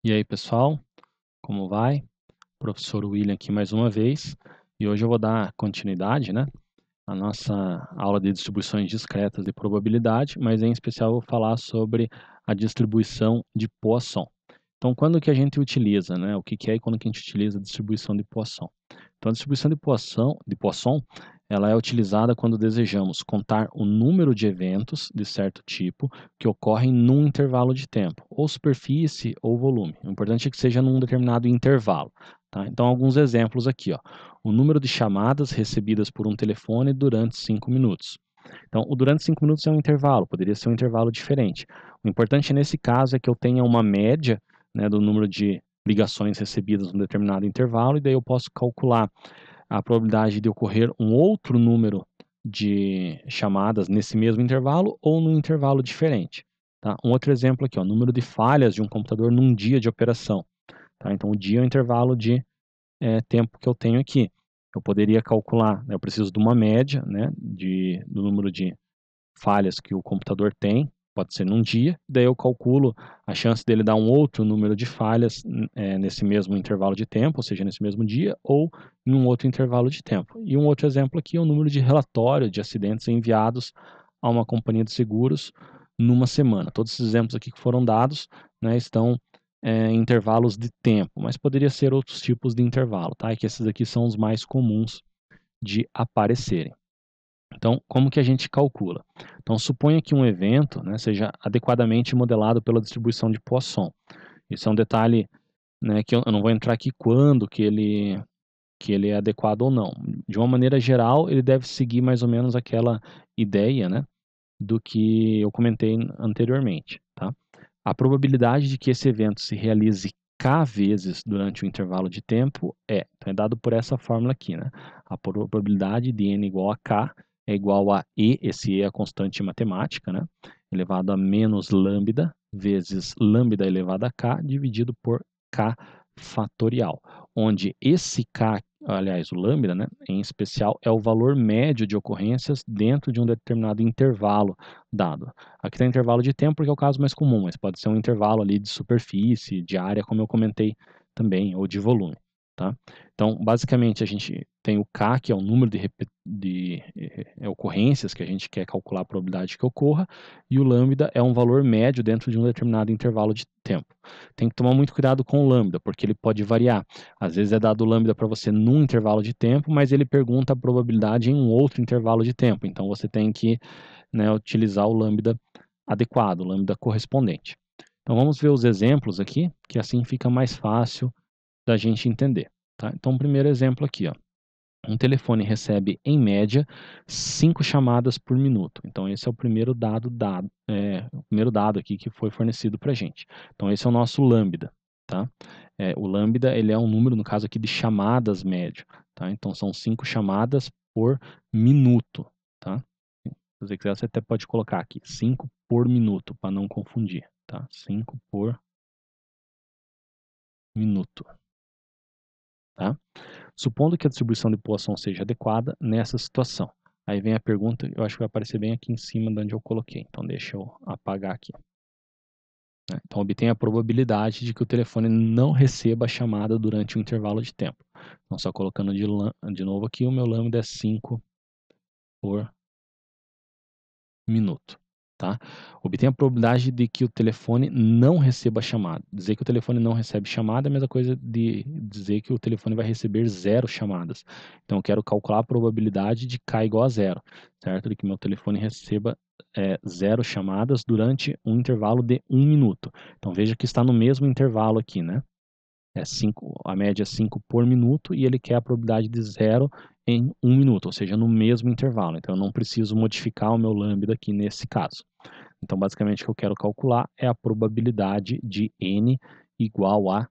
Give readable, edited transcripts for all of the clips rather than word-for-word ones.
E aí, pessoal, como vai? Professor William aqui mais uma vez, e hoje eu vou dar continuidade, né, à nossa aula de distribuições discretas de probabilidade, mas em especial eu vou falar sobre a distribuição de Poisson. Então, quando que a gente utiliza, né, o que é e quando que a gente utiliza a distribuição de Poisson? Então, a distribuição de Poisson, ela é utilizada quando desejamos contar o número de eventos de certo tipo que ocorrem num intervalo de tempo, ou superfície ou volume. O importante é que seja num determinado intervalo. Tá? Então, alguns exemplos aqui. Ó. O número de chamadas recebidas por um telefone durante 5 minutos. Então, o durante 5 minutos é um intervalo, poderia ser um intervalo diferente. O importante nesse caso é que eu tenha uma média, né, do número de ligações recebidas num determinado intervalo, e daí eu posso calcular a probabilidade de ocorrer um outro número de chamadas nesse mesmo intervalo ou num intervalo diferente. Tá? Um outro exemplo aqui, ó, número de falhas de um computador num dia de operação. Tá? Então, o dia é o intervalo de tempo que eu tenho aqui. Eu poderia calcular, né, eu preciso de uma média, né, do número de falhas que o computador tem, pode ser num dia, daí eu calculo a chance dele dar um outro número de falhas nesse mesmo intervalo de tempo, ou seja, nesse mesmo dia, ou em um outro intervalo de tempo. E um outro exemplo aqui é o número de relatório de acidentes enviados a uma companhia de seguros numa semana. Todos esses exemplos aqui que foram dados, né, estão em intervalos de tempo, mas poderia ser outros tipos de intervalo, tá? E que esses aqui são os mais comuns de aparecerem. Então, como que a gente calcula? Então, suponha que um evento, né, seja adequadamente modelado pela distribuição de Poisson. Isso é um detalhe, né, que eu não vou entrar aqui quando que ele é adequado ou não. De uma maneira geral, ele deve seguir mais ou menos aquela ideia, né, do que eu comentei anteriormente, tá? A probabilidade de que esse evento se realize k vezes durante o intervalo de tempo então é dado por essa fórmula aqui, né? A probabilidade de n igual a k é igual a e, esse e é a constante matemática, né? Elevado a menos lambda vezes lambda elevado a k dividido por k fatorial, onde esse k, aliás, o lambda, né, em especial, é o valor médio de ocorrências dentro de um determinado intervalo dado. Aqui tem intervalo de tempo porque é o caso mais comum, mas pode ser um intervalo ali de superfície, de área, como eu comentei também, ou de volume. Tá? Então, basicamente, a gente tem o K, que é o número de ocorrências que a gente quer calcular a probabilidade que ocorra, e o lambda é um valor médio dentro de um determinado intervalo de tempo. Tem que tomar muito cuidado com o lambda, porque ele pode variar. Às vezes é dado o lambda para você num intervalo de tempo, mas ele pergunta a probabilidade em um outro intervalo de tempo. Então, você tem que, né, utilizar o lambda adequado, o lambda correspondente. Então, vamos ver os exemplos aqui, que assim fica mais fácil da gente entender. Tá? Então, o primeiro exemplo aqui, ó. Um telefone recebe, em média, 5 chamadas por minuto. Então, esse é o primeiro o primeiro dado aqui que foi fornecido para a gente. Então, esse é o nosso lambda. Tá? O lambda ele é um número, no caso aqui, de chamadas médio. Tá? Então, são 5 chamadas por minuto. Tá? Se você quiser, você até pode colocar aqui 5 por minuto, para não confundir. Tá? 5 por minuto. Tá? Supondo que a distribuição de Poisson seja adequada nessa situação. Aí vem a pergunta, eu acho que vai aparecer bem aqui em cima de onde eu coloquei. Então, deixa eu apagar aqui. Então, obtenha a probabilidade de que o telefone não receba a chamada durante um intervalo de tempo. Então, só colocando de novo aqui, o meu lambda é 5 por minuto. Tá? Obtenha a probabilidade de que o telefone não receba chamada. Dizer que o telefone não recebe chamada é a mesma coisa de dizer que o telefone vai receber 0 chamadas. Então, eu quero calcular a probabilidade de k igual a 0, certo? De que meu telefone receba 0 chamadas durante um intervalo de 1 minuto. Então, veja que está no mesmo intervalo aqui, né? A média é 5 por minuto e ele quer a probabilidade de 0 em 1 minuto, ou seja, no mesmo intervalo. Então, eu não preciso modificar o meu lambda aqui nesse caso. Então, basicamente, o que eu quero calcular é a probabilidade de n igual a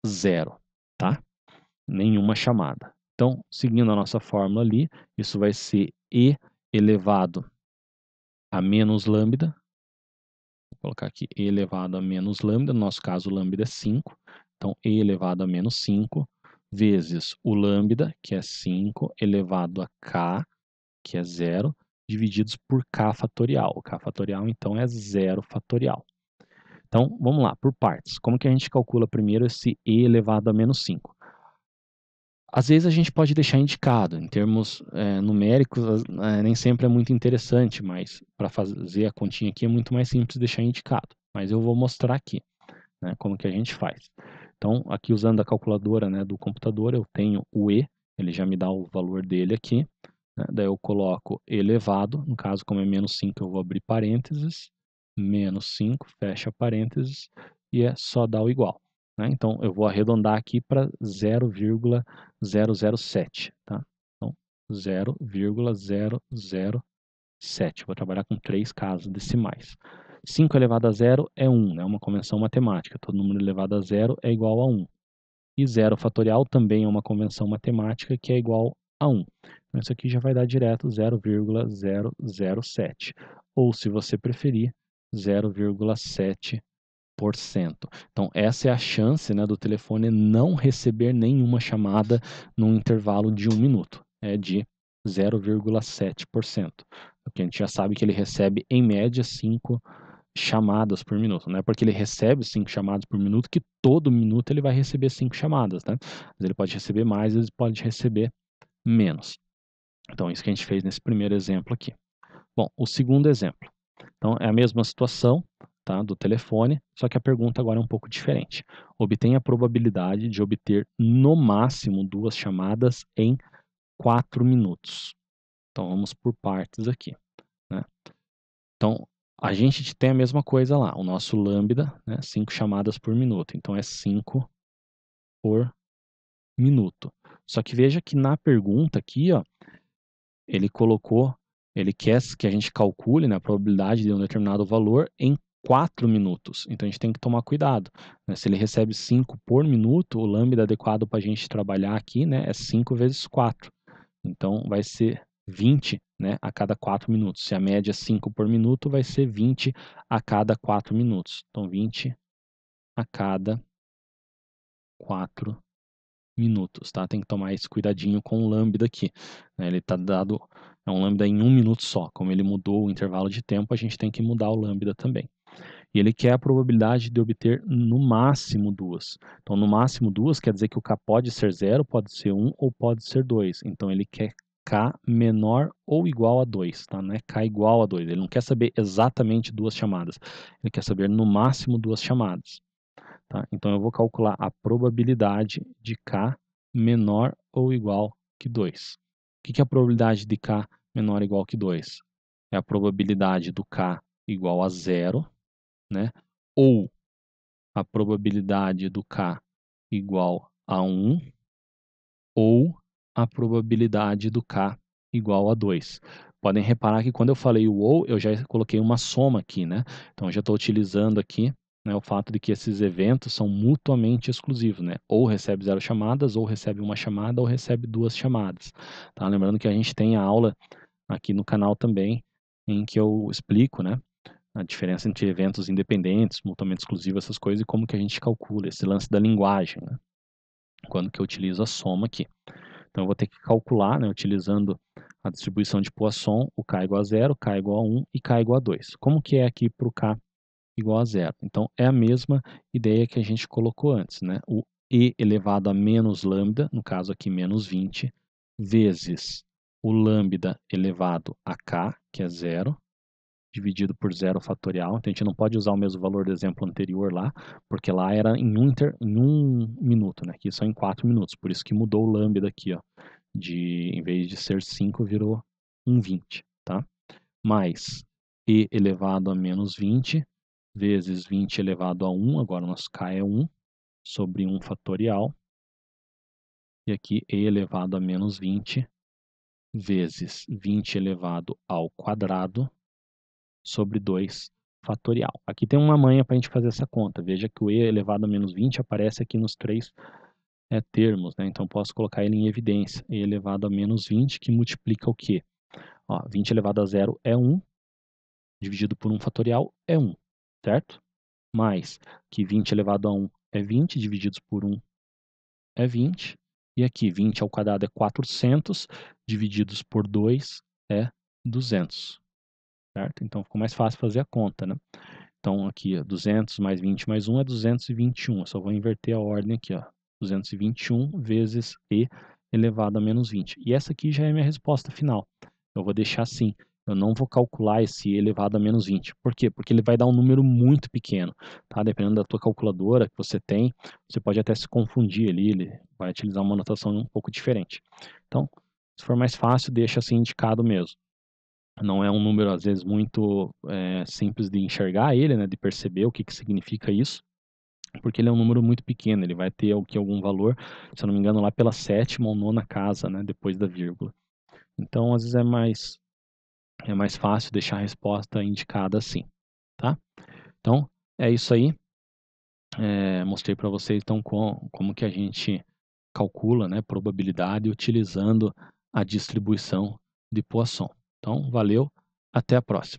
0, tá? Nenhuma chamada. Então, seguindo a nossa fórmula ali, isso vai ser e elevado a menos lambda. Vou colocar aqui e elevado a menos lambda, no nosso caso o lambda é 5. Então, e elevado a menos 5 vezes o lambda, que é 5, elevado a k, que é 0, divididos por k fatorial. O k fatorial, então, é 0 fatorial. Então, vamos lá, por partes. Como que a gente calcula primeiro esse e elevado a menos 5? Às vezes a gente pode deixar indicado, em termos numéricos, nem sempre é muito interessante, mas para fazer a continha aqui é muito mais simples deixar indicado. Mas eu vou mostrar aqui, né, como que a gente faz. Então, aqui usando a calculadora, né, do computador, eu tenho o e, ele já me dá o valor dele aqui, né, daí eu coloco elevado, no caso como é menos 5 eu vou abrir parênteses, menos 5, fecha parênteses, e é só dar o igual. Né? Então, eu vou arredondar aqui para 0,007, tá? Então, 0,007. Vou trabalhar com 3 casas decimais. 5 elevado a 0 é 1, né? Uma convenção matemática. Todo número elevado a 0 é igual a 1. E 0 fatorial também é uma convenção matemática que é igual a 1. Então, isso aqui já vai dar direto 0,007. Ou, se você preferir, 0,7%. Então, essa é a chance, né, do telefone não receber nenhuma chamada num intervalo de 1 minuto. É de 0,7%. Porque a gente já sabe que ele recebe, em média, 5 chamadas por minuto. Não é porque ele recebe 5 chamadas por minuto que todo minuto ele vai receber 5 chamadas. Né? Mas ele pode receber mais, ele pode receber menos. Então, isso que a gente fez nesse primeiro exemplo aqui. Bom, o segundo exemplo. Então, é a mesma situação, tá, do telefone, só que a pergunta agora é um pouco diferente. Obtenha a probabilidade de obter no máximo 2 chamadas em 4 minutos. Então, vamos por partes aqui. Né? Então, a gente tem a mesma coisa lá, o nosso lambda, né, 5 chamadas por minuto. Então, é 5 por minuto. Só que veja que na pergunta aqui, ó, ele quer que a gente calcule, né, a probabilidade de um determinado valor em 4 minutos. Então, a gente tem que tomar cuidado. Né? Se ele recebe 5 por minuto, o lambda adequado para a gente trabalhar aqui, né, é 5 vezes 4. Então, vai ser 20, né, a cada 4 minutos. Se a média é 5 por minuto, vai ser 20 a cada 4 minutos. Então, 20 a cada 4 minutos, tá? Tem que tomar esse cuidadinho com o lambda aqui. Né? Ele está dado, é um lambda em 1 minuto só. Como ele mudou o intervalo de tempo, a gente tem que mudar o lambda também. E ele quer a probabilidade de obter no máximo 2. Então, no máximo 2 quer dizer que o K pode ser 0, pode ser 1 ou pode ser 2. Então, ele quer K menor ou igual a 2, tá? Não é K igual a 2. Ele não quer saber exatamente 2 chamadas. Ele quer saber no máximo 2 chamadas. Tá? Então, eu vou calcular a probabilidade de K menor ou igual que 2. O que é a probabilidade de K menor ou igual que 2? É a probabilidade do K igual a 0, né? Ou a probabilidade do K igual a 1, ou a probabilidade do K igual a 2. Podem reparar que quando eu falei o ou, eu já coloquei uma soma aqui, né? Então, eu já estou utilizando aqui, né, o fato de que esses eventos são mutuamente exclusivos, né? Ou recebe 0 chamadas, ou recebe uma chamada, ou recebe 2 chamadas. Tá? Lembrando que a gente tem a aula aqui no canal também, em que eu explico, né, a diferença entre eventos independentes, mutuamente exclusivos, essas coisas, e como que a gente calcula esse lance da linguagem, né? Quando que eu utilizo a soma aqui. Então, eu vou ter que calcular, né, utilizando a distribuição de Poisson, o K igual a 0, K igual a 1 e K igual a 2. Como que é aqui para o K igual a 0? Então, é a mesma ideia que a gente colocou antes, né? O E elevado a menos lambda, no caso aqui menos 20, vezes o lambda elevado a K, que é 0, dividido por 0 fatorial. Então, a gente não pode usar o mesmo valor do exemplo anterior lá, porque lá era em um minuto, né? Aqui só em 4 minutos. Por isso que mudou o lambda aqui, ó. Em vez de ser 5, virou 1,20, tá? Mais e elevado a menos 20, vezes 20 elevado a 1, agora o nosso K é 1, sobre 1 fatorial. E aqui e elevado a menos 20, vezes 20 elevado ao quadrado, sobre 2 fatorial. Aqui tem uma manha para a gente fazer essa conta. Veja que o e elevado a menos 20 aparece aqui nos 3 termos, né? Então, posso colocar ele em evidência. E elevado a menos 20, que multiplica o quê? Ó, 20 elevado a 0 é 1, dividido por 1 fatorial é 1, certo? Mais que 20 elevado a 1 é 20, divididos por 1 é 20. E aqui, 20 ao quadrado é 400, divididos por 2 é 200. Certo? Então, ficou mais fácil fazer a conta, né? Então, aqui, ó, 200 mais 20 mais 1 é 221. Eu só vou inverter a ordem aqui, ó. 221 vezes e elevado a menos 20. E essa aqui já é a minha resposta final. Eu vou deixar assim. Eu não vou calcular esse e elevado a menos 20. Por quê? Porque ele vai dar um número muito pequeno, tá? Dependendo da tua calculadora que você tem, você pode até se confundir ali, ele vai utilizar uma notação um pouco diferente. Então, se for mais fácil, deixa assim indicado mesmo. Não é um número, às vezes, muito simples de enxergar ele, né, de perceber o que significa isso, porque ele é um número muito pequeno, ele vai ter aqui algum valor, se eu não me engano, lá pela sétima ou nona casa, né, depois da vírgula. Então, às vezes é mais fácil deixar a resposta indicada assim, tá? Então, é isso aí. Mostrei para vocês, então, como que a gente calcula, né, probabilidade utilizando a distribuição de Poisson. Então, valeu, até a próxima.